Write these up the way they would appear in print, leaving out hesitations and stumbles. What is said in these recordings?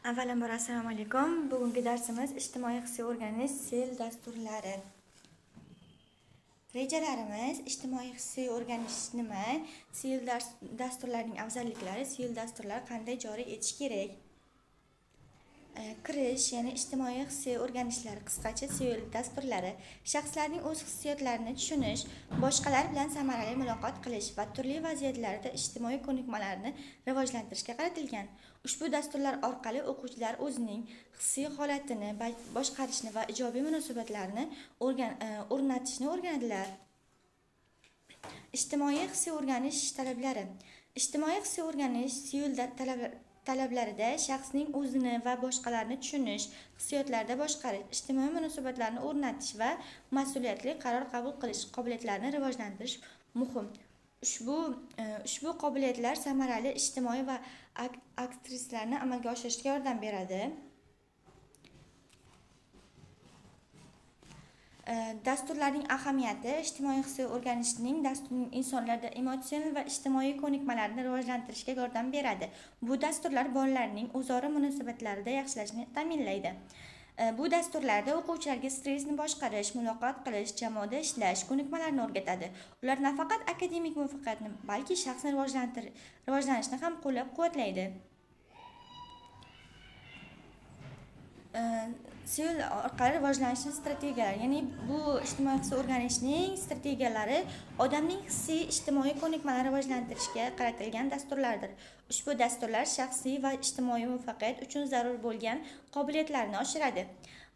Avvalambor assalomu alaykum. Bugungi darsimiz ijtimoiy hissiy o'rganish SEL dasturlari. Rejalarimiz ijtimoiy hissiy o'rganish nima? SEL dasturlarining afzalliklari, SEL dasturlari qanday joriy etish kerak? Kirish, ya'ni ijtimoiy hissiy o'rganishlar, qisqacha SEL dasturlari shaxslarning o'z hissiyotlarini tushunish, boshqalar bilan samarali muloqot qilish va turli vaziyatlarda ijtimoiy ko'nikmalarni rivojlantirishga qaratilgan. Ushbu dasturlar orqali o'quvchilar o'zining hissiy holatini boshqarishni va ijobiy munosabatlarni o'rnatishni o'rganadilar. Ijtimoiy hissiy o'rganish talablari. Ijtimoiy hissiy o'rganish SEL talablarida shaxsning o'zini va boshqalarni tushunish, hissiyotlarda boshqarish, ijtimoiy munosabatlarni o'rnatish va mas'uliyatli qaror qabul qilish qobiliyatlarini rivojlantirish muhim. Ushbu qobiliyatlar samarali ijtimoiy va aktrislarni amalga oshirishga yordam beradi. Dasturlarning ahamiyati. Ijtimoiy hissiy o'rganishning dasturning insonlarda emotsion va ijtimoiy ko'nikmalarni rivojlantirishga yordam beradi. Bu dasturlar bolalarning o'zaro munosabatlarida yaxshilashni ta'minlaydi. Bu dasturlarda o'quvchilarga stressni boshqarish, muloqot qilish, jamoada ishlash ko'nikmalarini o'rgatadi. Ular nafaqat akademik muvaffaqiyatni, balki shaxsni rivojlanishni ham qo'llab-quvvatlaydi. SEL orqali rivojlanishning strategiyalari, ya'ni bu ijtimoiy hissiy o'rganishning strategiyalari odamning hissiy ijtimoiy ko'nikmalarini rivojlantirishga qaratilgan dasturlardir. Ushbu dasturlar shaxsiy va ijtimoiy muvaffaqiyat uchun zarur bo'lgan qobiliyatlarni oshiradi.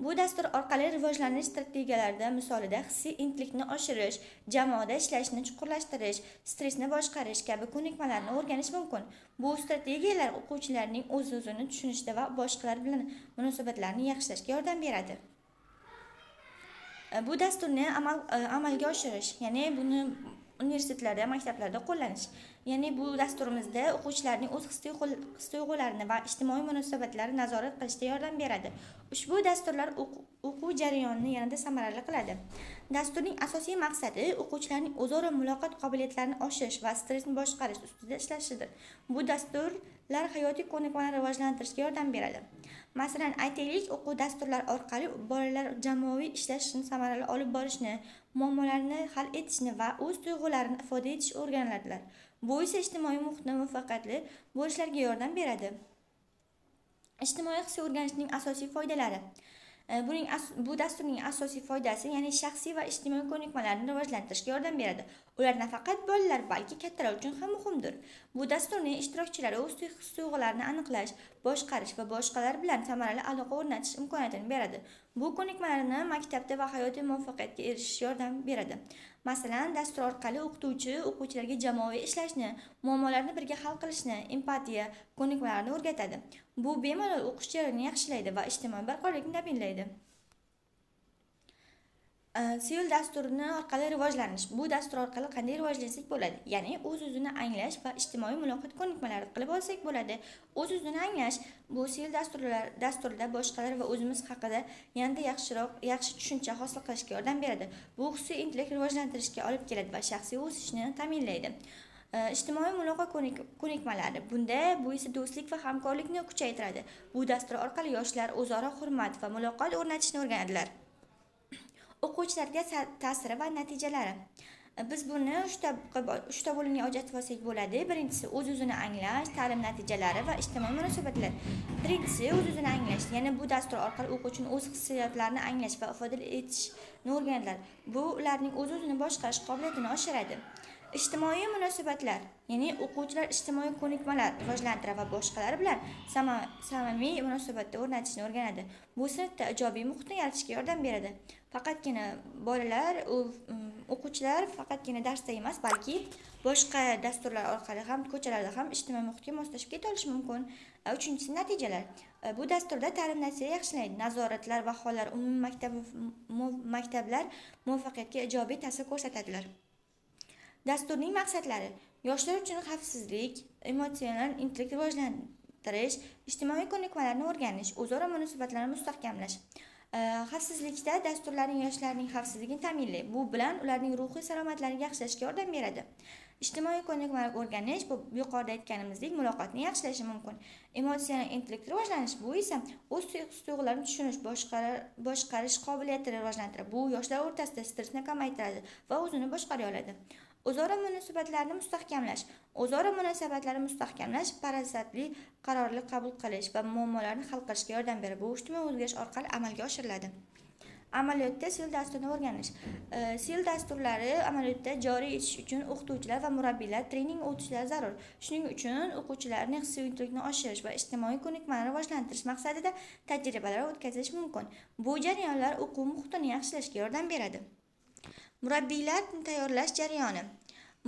Bu dastur orqali rivojlanish strategiyalarida misolida hissiy intellektni oshirish, jamoada ishlashni chuqurlashtirish, stressni boshqarish kabi ko'nikmalarni o'rganish mumkin. Bu strategiyalar o'quvchilarning o'z-o'zini tushunishda va boshqalar bilan munosabatlarni yaxshilashga yordam beradi. Bu dasturni amalga oshirish, ya'ni buni universitetlarda, maktablarda qo'llanish. Ya'ni bu dasturimizda o'quvchilarning o'z his-tuyg'ularini va ijtimoiy munosabatlarini nazorat qilishda yordam beradi. Ushbu dasturlar o'quv jarayonini yanada samarali qiladi. Dasturning asosiy maqsadi o'quvchilarning o'zaro muloqot qobiliyatlarini oshirish va stressni boshqarish ustida ishlashidir. Bu dasturlar hayotiy ko'nikmalarni rivojlantirishga yordam beradi. Masalan, aytaylik, o'quv dasturlari orqali bolalar jamoaviy ishlashni samarali olib borishni, muammolarni hal etishni va o'z tuyg'ularini ifoda etishni o'rganadilar. Bu esa ijtimoiy muhitda muvaffaqiyatli bo'lishlariga yordam beradi. Ijtimoiy hissiy o'rganishning asosiy foydalari. Bu dasturning asosiy foydasi, ya'ni shaxsiy va ijtimoiy ko'nikmalarni rivojlantirishga yordam beradi. Ular nafaqat bolalar, balki kattalar uchun ham muhimdir. Bu dasturning ishtirokchilari o'z his-tuyg'ularini aniqlash, boshqarish va boshqalar bilan samarali aloqa o'rnatish imkoniyatini beradi. Bu ko'nikmalarni maktabda va hayotiy muvaffaqiyatga erishishga yordam beradi. Masalan, dastur orqali o'qituvchi o'quvchilarga jamoaviy ishlashni, muammolarni birga hal qilishni, empatiya ko'nikmalarini o'rgatadi. Bu bemalol o'qish jarayonini yaxshilaydi va ijtimoiy barqarorlikni ta'minlaydi. SEL dasturini orqali rivojlanish. Bu dastur orqali qanday rivojlansak bo'ladi? Ya'ni o'z-o'zini anglash va ijtimoiy muloqot ko'nikmalari qilib olsak bo'ladi. O'z-o'zini anglash bu SEL dasturida boshqalar va o'zimiz haqida yanada yaxshi tushuncha hosil qilishga yordam beradi. Bu hissiy intellekt rivojlantirishga olib keladi va shaxsiy o'sishni ta'minlaydi. Ijtimoiy muloqot ko'nikmalari. Bu esa do'stlik va hamkorlikni kuchaytiradi. Bu dastur orqali yoshlar o'zaro hurmat va muloqot o'rnatishni o'rganadilar. O'quvchilarga ta'siri va natijalari. Biz buni 3 bo'limga ajratib olsak bo'ladi. Birinchisi o'z-o'zini anglash, ta'lim natijalari va ijtimoiy munosabatlar. Birinchisi o'z-o'zini anglash, ya'ni bu dastur orqali o'quvchining o'z hissiyotlarini anglash va ifoda etishni o'rganadilar. Bu ularning o'z-o'zini boshqarish qobiliyatini oshiradi. Ijtimoiy munosabatlar, ya'ni o'quvchilar ijtimoiy ko'nikmalar rivojlantiradi va boshqalar bilan samimiy munosabatda o'rnatishni o'rganadi. Bu sinfda ijobiy muhitni yaratishga yordam beradi. Faqatgina o'quvchilar faqatgina darsda emas, balki boshqa dasturlar orqali ham ko'chalarda ham ijtimoiy muhitga moslashib keta olishi mumkin. Uchinchisi, natijalar. Bu dasturda ta'lim natijasi yaxshilaydi. Nazoratlar va hollar umumiy maktablar muvaffaqiyatga ijobiy ta'sir ko'rsatadilar. Dasturning maqsadlari: yoshlar uchun xavfsizlik, emotsional intellekt rivojlantirish, ijtimoiy ko'nikmalarni o'rganish, o'zaro munosabatlarni mustahkamlash. Xavfsizlikda dasturlarning yoshlarning xavfsizligini ta'minlaydi. Bu bilan ularning ruhiy salomatlariga yaxshilashga yordam beradi. Ijtimoiy ko'nikmalar o'rganish bu yuqorida aytganimizdek muloqotni yaxshilashi mumkin. Emotsional intellekt rivojlanish bu esa o'z his-tuyg'ularini tushunish, boshqarish qobiliyatini rivojlantiradi. Bu yoshlar o'rtasida stressni kamaytiradi va o'zini boshqara oladi. O'zaro munosabatlarni mustahkamlash, farazatli qarorlar qabul qilish va muammolarni hal qilishga yordam beradi. Bu ijtimoiy o'zgarish orqali amalga oshiriladi. Amaliyotda sil dasturini o'rganish. Sil dasturlari amaliyotda joriy etish uchun o'qituvchilar va murabbiylar trening o'tishlari zarur. Shuning uchun o'quvchilarning hissiy intellekni oshirish va ijtimoiy ko'nikmalarni rivojlantirish maqsadida tajribalar o'tkazish mumkin. Bu jarayonlar o'quv muhitini yaxshilashga yordam beradi.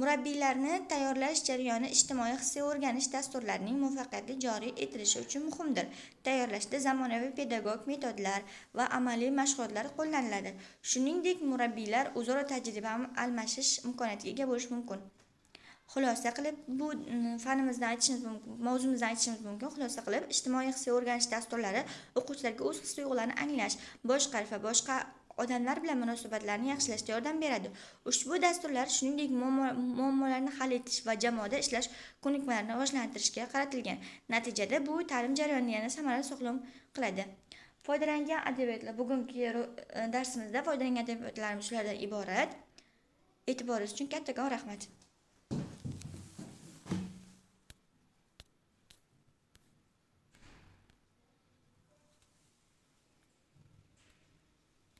Murabbiylarni tayyorlash jarayoni ijtimoiy hissiy o'rganish dasturlarining muvaffaqiyatli joriy etilishi uchun muhimdir. Tayyorlashda zamonaviy pedagog metodlar va amaliy mashg'ulotlar qo'llaniladi. Shuningdek, murabbiylar o'zaro tajriba almashish imkoniyatiga ega bo'lishi mumkin. Xulosa qilib, bu mavzumizdan aytishimiz mumkin. Xulosa qilib, ijtimoiy hissiy o'rganish dasturlari o'quvchilarga o'z his-tuyg'ularini anglash, boshqarish va boshqa odamlar bilan munosabatlarni yaxshilashga yordam beradi. Ushbu dasturlar shuningdek muammolarni hal etish va jamoada ishlash ko'nikmalarini rivojlantirishga qaratilgan. Natijada bu ta'lim jarayonini yana samarali sog'lom qiladi. Foydalangan adabiyotlar bugungi darsimizda foydalangan adabiyotlarimiz shulardan iborat. E'tiboringiz uchun kattakon rahmat.